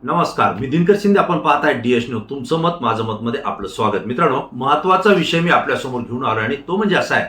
नमस्कार, मी दिनकर शिंदे. आपण पाहताय डीएस न्यूज. तुमचं मत माझं मत मध्ये आपलं स्वागत. मित्रांनो, महत्वाचा विषय मी आपल्यासमोर घेऊन आलो आणि तो म्हणजे असा आहे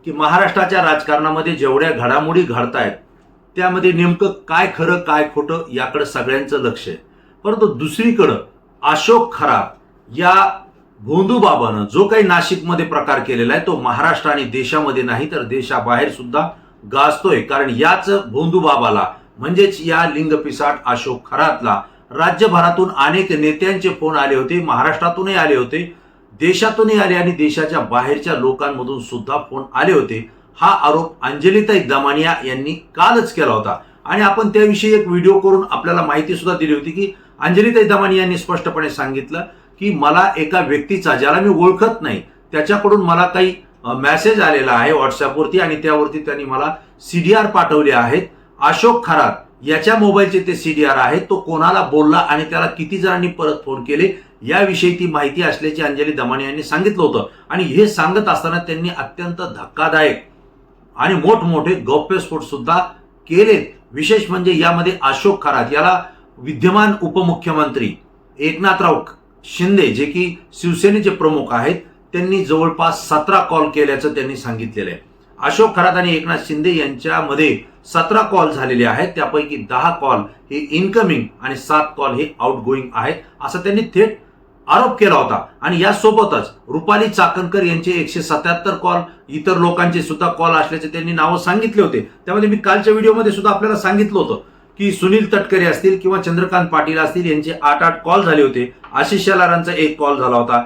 की महाराष्ट्राच्या राजकारणामध्ये जेवढ्या घडामोडी घडतायत त्यामध्ये नेमकं काय खरं काय खोटं याकडे सगळ्यांचं लक्ष आहे. परंतु दुसरीकडं अशोक खरात या भोंदू बाबानं जो काही नाशिकमध्ये प्रकार केलेला आहे तो महाराष्ट्र आणि देशामध्ये नाही तर देशाबाहेर सुद्धा गाजतोय. कारण याच भोंदू बाबाला म्हणजेच या लिंगपिसाट अशोक खरातला राज्यभरातून अनेक नेत्यांचे फोन आले होते, महाराष्ट्रातूनही आले होते, देशातूनही आले आणि देशाच्या बाहेरच्या लोकांमधून सुद्धा फोन आले होते. हा आरोप अंजलीताई दमानिया यांनी कालच केला होता आणि आपण त्याविषयी एक व्हिडिओ करून आपल्याला माहिती सुद्धा दिली होती की अंजलीताई दमानिया यांनी स्पष्टपणे सांगितलं की मला एका व्यक्तीचा, ज्याला मी ओळखत नाही, त्याच्याकडून मला काही मेसेज आलेला आहे व्हॉट्सअपवरती आणि त्यावरती त्यांनी मला सीडीआर पाठवले आहेत. अशोक खरात याच्या मोबाईलचे ते सीडीआर आहेत. तो कोणाला बोलला आणि त्याला किती जणांनी परत फोन केले याविषयी ती माहिती असल्याचे अंजली दमानिया यांनी सांगितलं होतं. आणि हे सांगत असताना त्यांनी अत्यंत धक्कादायक आणि मोठमोठे गौप्यस्फोट सुद्धा केले. विशेष म्हणजे यामध्ये अशोक खरात याला विद्यमान उपमुख्यमंत्री एकनाथराव शिंदे, जे की शिवसेनेचे प्रमुख आहेत, त्यांनी जवळपास 17 कॉल केल्याचं त्यांनी सांगितलेलं आहे. अशोक खरात आणि एकनाथ शिंदे यांच्यामध्ये 17 कॉल झालेले आहेत. त्यापैकी 10 कॉल हे इनकमिंग आणि 7 कॉल हे आउटगोईंग आहेत, असं त्यांनी थेट आरोप केला होता. आणि यासोबतच रुपाली चाकणकर यांचे 177 कॉल, इतर लोकांचे सुद्धा कॉल असल्याचे त्यांनी नावं सांगितले होते. त्यामध्ये मी कालच्या व्हिडिओमध्ये सुद्धा आपल्याला सांगितलं होतं की सुनील तटकरे असतील किंवा चंद्रकांत पाटील असतील यांचे 8 कॉल झाले होते. आशिष शेलारांचा 1 कॉल झाला होता.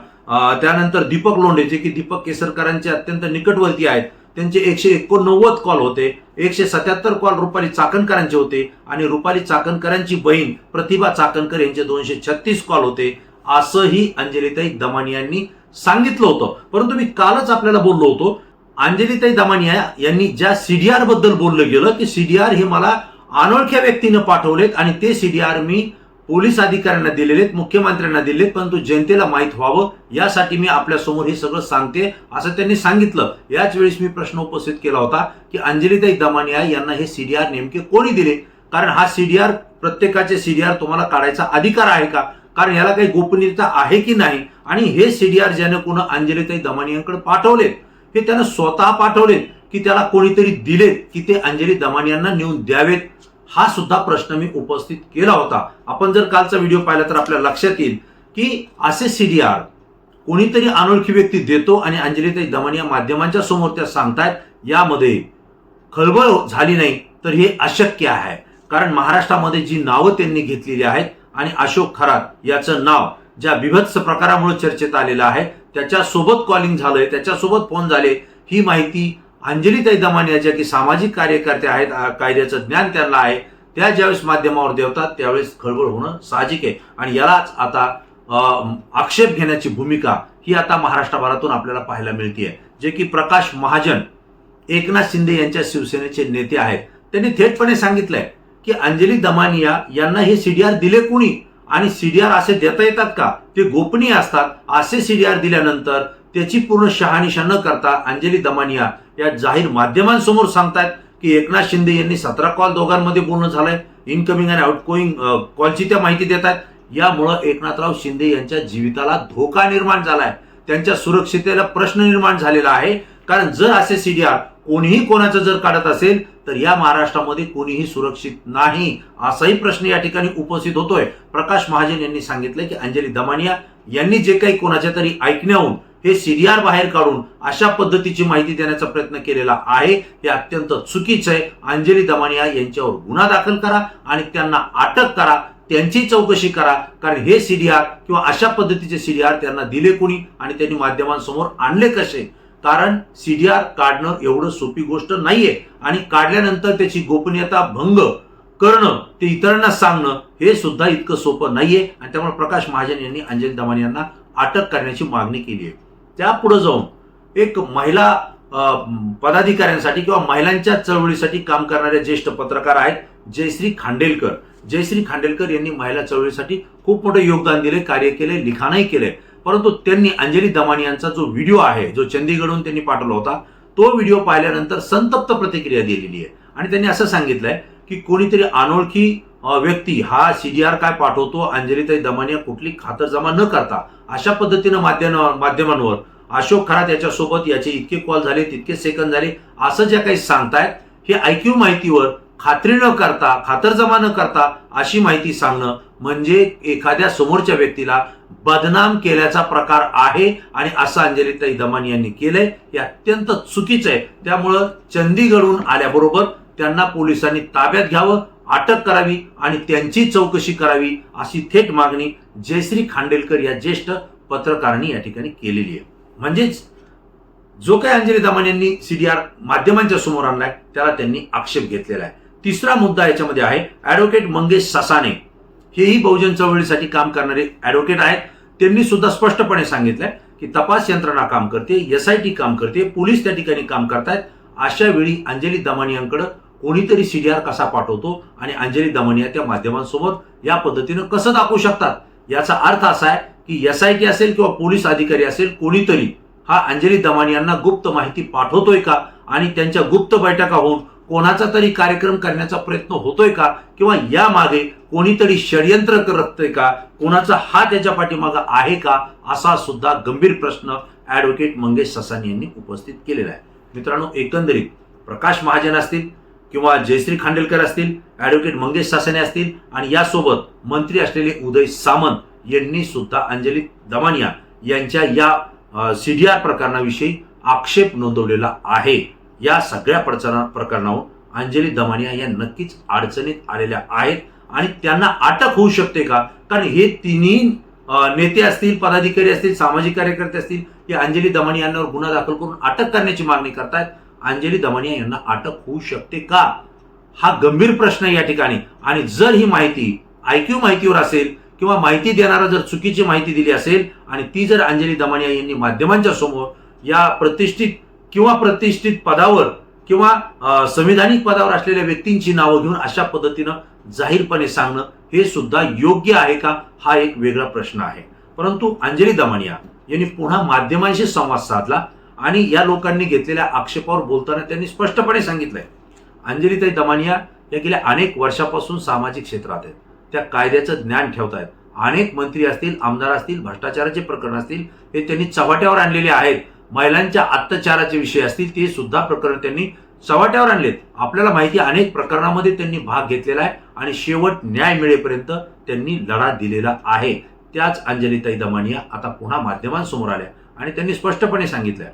त्यानंतर दीपक लोंढे, जे की दीपक केसरकरांचे अत्यंत निकटवर्ती आहेत, त्यांचे 189 कॉल होते. 177 कॉल रुपाली चाकणकरांचे होते आणि रुपाली चाकणकरांची बहीण प्रतिभा चाकणकर यांचे 236 कॉल होते, असंही अंजलीताई दमानिया यांनी सांगितलं होतं. परंतु मी कालच आपल्याला बोललो होतो, अंजलीताई दमानिया यांनी ज्या सीडीआर बद्दल बोललं गेलं की सीडीआर हे मला अनोळख्या व्यक्तीनं पाठवलेत आणि ते सीडीआर मी पोलीस अधिकाऱ्यांना दिलेलेत, मुख्यमंत्र्यांना दिलेत, परंतु जनतेला माहीत व्हावं यासाठी मी आपल्या समोर हे सगळं सांगते असं त्यांनी सांगितलं. याच वेळेस मी प्रश्न उपस्थित केला होता की अंजलीताई दमानिया यांना हे सीडीआर नेमके कोणी दिले, कारण हा सीडीआर, प्रत्येकाचे सीडीआर तुम्हाला काढायचा अधिकार आहे का, कारण याला काही गोपनीयता आहे की नाही, आणि हे सीडीआर ज्याने कोण अंजलीताई दमानियांकडे पाठवलेत हे त्यानं स्वतः पाठवलेत की त्याला कोणीतरी दिलेत की ते अंजली दमानियांना नेऊन द्यावेत, हा सुद्धा प्रश्न मी उपस्थित केला होता. आपण जर कालचा व्हिडिओ पाहिला तर आपल्या लक्षात येईल की असे सीडीआर कोणीतरी अनोळखी व्यक्ती देतो आणि अंजलीताई दमानिया माध्यमांच्या समोर त्या सांगतायत. यामध्ये खळबळ झाली नाही तर हे अशक्य आहे, कारण महाराष्ट्रामध्ये जी नावं त्यांनी घेतलेली आहेत आणि अशोक खरात याचं नाव ज्या बिभत्स प्रकारामुळे चर्चेत आलेलं आहे, त्याच्यासोबत कॉलिंग झालंय, त्याच्यासोबत फोन झाले, ही माहिती अंजलीताई दमानिया ज्या की सामाजिक कार्यकर्त्या आहेत, कायद्याचं ज्ञान त्यांना आहे, त्या ज्यावेळेस माध्यमावर देवतात त्यावेळेस खळबळ होणं साहजिक आहे. आणि यालाच आता आक्षेप घेण्याची भूमिका ही आता महाराष्ट्रभरातून आपल्याला पाहायला मिळते, जे की प्रकाश महाजन, एकनाथ शिंदे यांच्या शिवसेनेचे नेते आहेत. त्यांनी थेटपणे सांगितलंय की अंजली दमानिया यांना हे सीडीआर दिले कोणी आणि सीडीआर असे देता येतात का, ते गोपनीय असतात. असे सीडीआर दिल्यानंतर त्याची पूर्ण शहानिशा न करता अंजली दमानिया या जाहीर माध्यमांसमोर सांगतायत की एकनाथ शिंदे यांनी 17 कॉल दोघांमध्ये बोलणं झालंय, इनकमिंग आणि आउटगोईंग कॉलची त्या माहिती देत आहेत. यामुळं एकनाथराव शिंदे यांच्या जीविताला धोका निर्माण झालाय, त्यांच्या सुरक्षितेला प्रश्न निर्माण झालेला आहे. कारण जर असे सीडीआर कोणीही कोणाचं जर काढत असेल तर या महाराष्ट्रामध्ये कोणीही सुरक्षित नाही, असाही प्रश्न या ठिकाणी उपस्थित होतोय. प्रकाश महाजन यांनी सांगितलं की अंजली दमानिया यांनी जे काही कोणाच्या तरी ऐकण्याहून हे सीडीआर बाहेर काढून अशा पद्धतीची माहिती देण्याचा प्रयत्न केलेला आहे, हे अत्यंत चुकीचं आहे. अंजली दमानिया यांच्यावर गुन्हा दाखल करा आणि त्यांना अटक करा, त्यांची चौकशी करा, कारण हे सीडीआर किंवा अशा पद्धतीचे सीडीआर त्यांना दिले कोणी आणि त्यांनी माध्यमांसमोर आणले कसे. कारण सीडीआर काढणं एवढं सोपी गोष्ट नाहीये आणि काढल्यानंतर त्याची गोपनीयता भंग करणं, ते इतरांना सांगणं, हे सुद्धा इतकं सोपं नाहीये. आणि त्यामुळे प्रकाश महाजन यांनी अंजली दमानिया यांना अटक करण्याची मागणी केली आहे. त्यापुढे जाऊन एक महिला पदाधिकाऱ्यांसाठी किंवा महिलांच्या चळवळीसाठी काम करणारे ज्येष्ठ पत्रकार आहेत जयश्री खांडेलकर. जयश्री खांडेलकर यांनी महिला चळवळीसाठी खूप मोठं योगदान दिले, कार्य केले, लिखाणही केले. परंतु त्यांनी अंजली दमानियांचा जो व्हिडिओ आहे, जो चंदीगडहून त्यांनी पाठवला होता, तो व्हिडिओ पाहिल्यानंतर संतप्त प्रतिक्रिया दिलेली आहे आणि त्यांनी असं सांगितलंय की कोणीतरी अनोळखी व्यक्ती हा सीडीआर काय पाठवतो, अंजलीताई दमानिया कुठली खातरजमा न करता अशा पद्धतीनं माध्यमांवर अशोक खरात याच्यासोबत याचे इतके कॉल झाले, तितके सेकंद झाले, असं जे काही सांगतायत हे ऐकीव माहितीवर खात्री न करता, खातरजमा न करता अशी माहिती सांगणं म्हणजे एखाद्या समोरच्या व्यक्तीला बदनाम केल्याचा प्रकार आहे आणि असं अंजलीताई दमानिया यांनी केलंय. हे अत्यंत चुकीचं आहे. त्यामुळं चंदीगडहून आल्याबरोबर त्यांना पोलिसांनी ताब्यात घ्यावं, अटक करावी आणि त्यांची चौकशी करावी अशी थेट मागणी जयश्री खांडेलकर या ज्येष्ठ पत्रकारांनी या ठिकाणी केलेली आहे. म्हणजेच जो काही अंजली दमानिया यांनी सीडीआर माध्यमांच्या समोर आणलाय त्याला त्यांनी आक्षेप घेतलेला आहे. तिसरा मुद्दा याच्यामध्ये आहे ऍडव्होकेट मंगेश ससाणे. हेही बहुजन चळवळीसाठी काम करणारे ऍडव्होकेट आहेत. त्यांनी सुद्धा स्पष्टपणे सांगितलंय की तपास यंत्रणा काम करते, SIT काम करते, पोलीस त्या ठिकाणी काम करतायत. अशा वेळी अंजली दमानियांकडे कोणीतरी सीडीआर कसा पाठवतो आणि अंजली दमानिया त्या माध्यमांसमोर या पद्धतीनं कसं दाखवू शकतात. याचा अर्थ असा आहे की SIT असेल किंवा पोलीस अधिकारी असेल, कोणीतरी हा अंजली दमानियांना गुप्त माहिती पाठवतोय का आणि त्यांच्या गुप्त बैठका होऊन कोणाचा तरी कार्यक्रम करण्याचा प्रयत्न होतोय का, किंवा या मागे कोणीतरी षडयंत्र करतोय का, कोणाचा हात त्याच्या पाठीमागे आहे का, असा सुद्धा गंभीर प्रश्न ऍडव्होकेट मंगेश ससाणे यांनी उपस्थित केलेला आहे. मित्रांनो, एकंदरीत प्रकाश महाजन असतील किंवा जयश्री खांडेलकर असतील, ऍडव्होकेट मंगेश ससाणे असतील आणि यासोबत मंत्री असलेले उदय सामंत यांनी सुद्धा अंजली दमानिया यांच्या या सीडीआर प्रकरणाविषयी आक्षेप नोंदवलेला आहे. या सगळ्या प्रकरणावर अंजली दमानिया या नक्कीच अडचणीत आलेल्या आहेत आणि त्यांना अटक होऊ शकते का? कारण हे तिन्ही नेते असतील, पदाधिकारी असतील, सामाजिक कार्यकर्ते असतील, हे अंजली दमानिया यांच्यावर गुन्हा दाखल करून अटक करण्याची मागणी करतायत. अंजली दमानिया यांना अटक होऊ शकते का? हा गंभीर प्रश्न या ठिकाणी. आणि जर ही माहिती ऐकीव माहितीवर असेल किंवा माहिती देणारा जर चुकीची माहिती दिली असेल आणि ती जर अंजली दमानिया यांनी माध्यमांच्या समोर या प्रतिष्ठित पदावर किंवा संविधानिक पदावर असलेल्या व्यक्तींची नावं घेऊन अशा पद्धतीनं जाहीरपणे सांगणं हे सुद्धा योग्य आहे का, हा एक वेगळा प्रश्न आहे. परंतु अंजली दमानिया यांनी पुन्हा माध्यमांशी संवाद साधला आणि या लोकांनी घेतलेल्या आक्षेपावर बोलताना त्यांनी स्पष्टपणे सांगितलंय, अंजलीताई दमानिया या गेल्या अनेक वर्षापासून सामाजिक क्षेत्रात आहेत, त्या कायद्याचं ज्ञान ठेवतायत. अनेक मंत्री असतील, आमदार असतील, भ्रष्टाचाराचे प्रकरण असतील, हे त्यांनी चव्हाट्यावर आणलेले आहेत. महिलांच्या अत्याचाराचे विषय असतील, ते सुद्धा प्रकरण त्यांनी चव्हाट्यावर आणलेत. आपल्याला माहिती, अनेक प्रकरणामध्ये त्यांनी भाग घेतलेला आहे आणि शेवट न्याय मिळेपर्यंत त्यांनी लढा दिलेला आहे. त्याच अंजलीताई दमानिया आता पुन्हा माध्यमांसमोर आल्या आणि त्यांनी स्पष्टपणे सांगितलं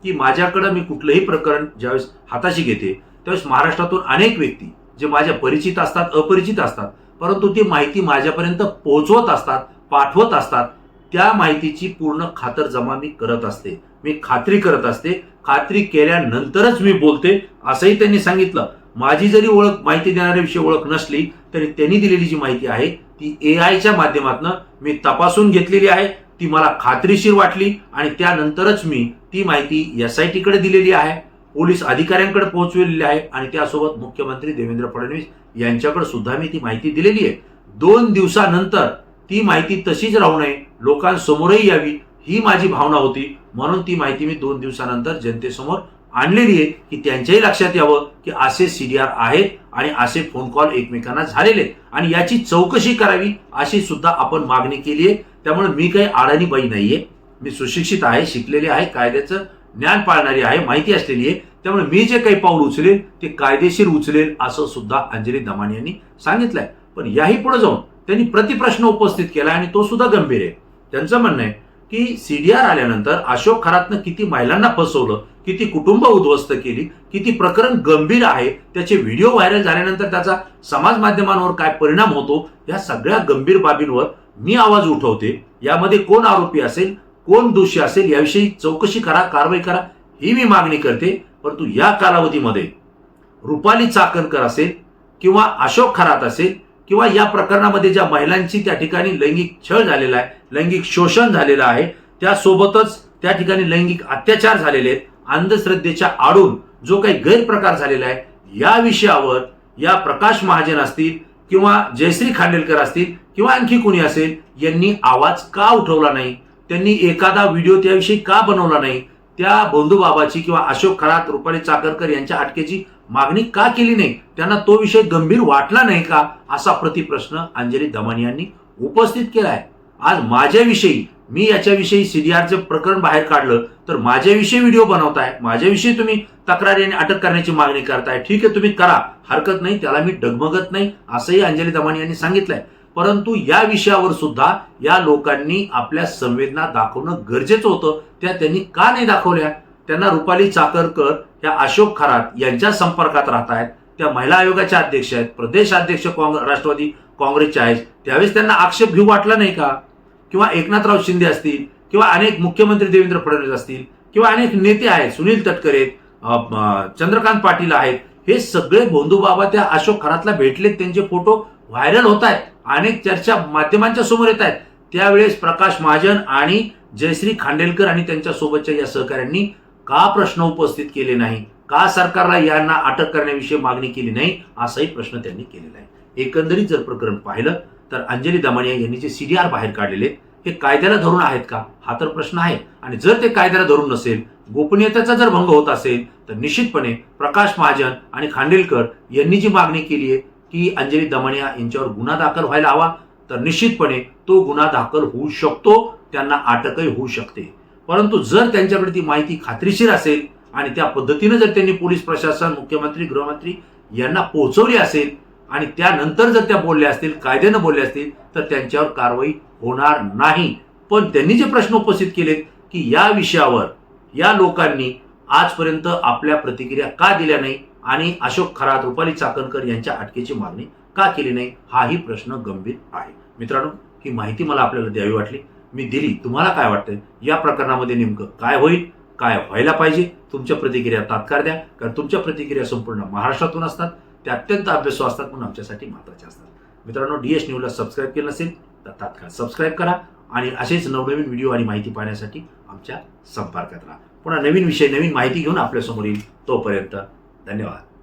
की माझ्याकडे मी कुठलंही प्रकरण ज्यावेळेस हाताशी घेते त्यावेळेस महाराष्ट्रातून अनेक व्यक्ती जे माझ्या परिचित असतात, अपरिचित असतात, परंतु ती माहिती माझ्यापर्यंत पोहोचवत असतात, पाठवत असतात. त्या माहितीची पूर्ण खातरजमा मी करत असते, मी खात्री करत असते. खात्री केल्यानंतरच मी बोलते, असंही त्यांनी सांगितलं. माझी जरी माहिती देणाऱ्याविषयी ओळख नसली तरी त्यांनी दिलेली जी माहिती आहे ती AIच्या माध्यमातून मी तपासून घेतलेली आहे. ती मला खात्रीशीर वाटली आणि त्यानंतरच मी ती माहिती SITकडे दिलेली आहे, पोलीस अधिकाऱ्यांकडे पोहोचवलेली आहे आणि त्यासोबत मुख्यमंत्री देवेंद्र फडणवीस यांच्याकडे सुद्धा मी ती माहिती दिलेली आहे. 2 दिवसानंतर ती माहिती तशीच राहू नये, लोकांसमोरही यावी, ही माझी भावना होती. म्हणून ती माहिती मी 2 दिवसानंतर जनतेसमोर आणलेली आहे की त्यांच्याही लक्षात यावं की असे सीडीआर आहेत आणि असे फोन कॉल एकमेकांना झालेले आणि याची चौकशी करावी अशी सुद्धा आपण मागणी केली आहे. त्यामुळे मी काही अडाणी बाई नाहीये, मी सुशिक्षित आहे, शिकलेली आहे, कायद्याचं ज्ञान पाळणारी आहे, माहिती असलेली आहे. त्यामुळे मी जे काही पाऊल उचलेल ते कायदेशीर उचलेल असं सुद्धा अंजली दमानिया यांनी सांगितलंय. पण याही पुढे जाऊन त्यांनी प्रतिप्रश्न उपस्थित केला आणि तो सुद्धा गंभीर आहे. त्यांचं म्हणणं आहे की सीडीआर आल्यानंतर अशोक खरातनं किती महिलांना फसवलं, किती कुटुंब उद्ध्वस्त केली, किती प्रकरण गंभीर आहे, त्याचे व्हिडिओ व्हायरल झाल्यानंतर त्याचा समाज माध्यमांवर काय परिणाम होतो, या सगळ्या गंभीर बाबींवर मी आवाज उठवते. यामध्ये कोण आरोपी असेल, कोण दोषी असेल याविषयी चौकशी करा, कारवाई करा, ही मी मागणी करते. परंतु या कालावधीमध्ये रुपाली चाकणकर असेल किंवा अशोक खरात असेल किंवा या प्रकरणामध्ये ज्या महिलांची त्या ठिकाणी लैंगिक छळ झालेला आहे, लैंगिक शोषण झालेलं आहे, त्यासोबतच त्या ठिकाणी लैंगिक अत्याचार झालेले आहेत, अंधश्रद्धेच्या आडून जो काही गैरप्रकार झालेला आहे, या विषयावर या प्रकाश महाजन असतील किंवा जयश्री खांडेलकर असतील किंवा आणखी कोणी असेल, यांनी आवाज का उठवला नाही, त्यांनी एखादा व्हिडिओ त्याविषयी का बनवला नाही, त्या बंधुबाबाची किंवा अशोक खरात, रुपाली चाकणकर यांच्या अटकेची मागणी का केली नाही, त्यांना तो विषय गंभीर वाटला नाही का, असा प्रतिप्रश्न अंजली दमानी यांनी उपस्थित केलाय. आज माझ्याविषयी, मी याच्याविषयी सीडीआरचं प्रकरण बाहेर काढलं तर माझ्याविषयी व्हिडिओ बनवताय, माझ्याविषयी तुम्ही तक्रारी आणि अटक करण्याची मागणी करताय. ठीक आहे, तुम्ही करा, हरकत नाही, त्याला मी डगमगत नाही, असंही अंजली दमानी यांनी सांगितलंय. परंतु या विषयावर सुद्धा या लोकांनी आपल्या संवेदना दाखवणं गरजेचं होतं. त्या त्यांनी का नाही दाखवल्या? त्यांना रुपाली चाकरकर या अशोक खरात यांच्या संपर्कात राहत आहेत, त्या महिला आयोगाच्या अध्यक्ष आहेत, प्रदेश अध्यक्ष राष्ट्रवादी काँग्रेसचे आहेत. त्यावेळेस त्यांना आक्षेप घेऊ वाटला नाही का? किंवा एकनाथराव शिंदे असतील, किंवा अनेक मुख्यमंत्री देवेंद्र फडणवीस असतील, किंवा अनेक नेते आहेत, सुनील तटकरे, चंद्रकांत पाटील आहेत, हे सगळे भोंदूबाबा त्या अशोक खरातला भेटलेत, त्यांचे फोटो व्हायरल होत आहेत, अनेक चर्चा माध्यमांच्या समोर येत आहेत. त्यावेळेस प्रकाश महाजन आणि जयश्री खांडेलकर आणि त्यांच्या सोबतच्या या सहकाऱ्यांनी का प्रश्न उपस्थित केले नाही, का सरकारला यांना अटक करण्याविषयी मागणी केली नाही, असाही प्रश्न त्यांनी केलेला आहे. एकंदरीत जर प्रकरण पाहिलं तर अंजली दमानी यांनी जे सीडीआर बाहेर काढलेले हे कायद्याला धरून आहेत का, हा तर प्रश्न आहे. आणि जर ते कायद्याला धरून नसेल, गोपनीयतेचा जर भंग होत असेल, तर निश्चितपणे प्रकाश महाजन आणि खांडेलकर यांनी जी मागणी केली आहे की अंजली दमानी यांच्यावर गुन्हा दाखल व्हायला हवा, तर निश्चितपणे तो गुन्हा दाखल होऊ शकतो, त्यांना अटकही होऊ शकते. परंतु जर त्यांच्याकडे ती माहिती खात्रीशीर असेल आणि त्या पद्धतीने जर त्यांनी पोलीस प्रशासन, मुख्यमंत्री, गृहमंत्री यांना पोहोचवली असेल आणि त्यानंतर जर त्या बोलल्या असतील, कायद्यानं बोलल्या असतील, तर त्यांच्यावर कारवाई होणार नाही. पण त्यांनी जे प्रश्न उपस्थित केलेत की या विषयावर या लोकांनी आजपर्यंत आपल्या प्रतिक्रिया का दिल्या नाही आणि अशोक खरात, रुपाली चाकणकर यांच्या अटकेची मागणी का केली नाही, हाही प्रश्न गंभीर आहे. मित्रांनो, ही माहिती मला आपल्याला द्यावी वाटली, मी दिली. तुम्हाला काय वाटतंय या प्रकरणामध्ये नेमकं काय होईल, काय व्हायला पाहिजे? तुमच्या प्रतिक्रिया तात्काळ द्या, कारण तुमच्या प्रतिक्रिया संपूर्ण महाराष्ट्रातून असतात, त्या अत्यंत अभ्यासू असतात, म्हणून आमच्यासाठी महत्त्वाच्या असतात. मित्रांनो, DS न्यूजला सबस्क्राईब केलं नसेल तर तात्काळ सबस्क्राईब करा आणि असेच नवनवीन व्हिडिओ आणि माहिती पाहण्यासाठी आमच्या संपर्कात राहा. पुन्हा नवीन विषय, नवीन माहिती घेऊन आपल्यासमोर येईल. तोपर्यंत धन्यवाद.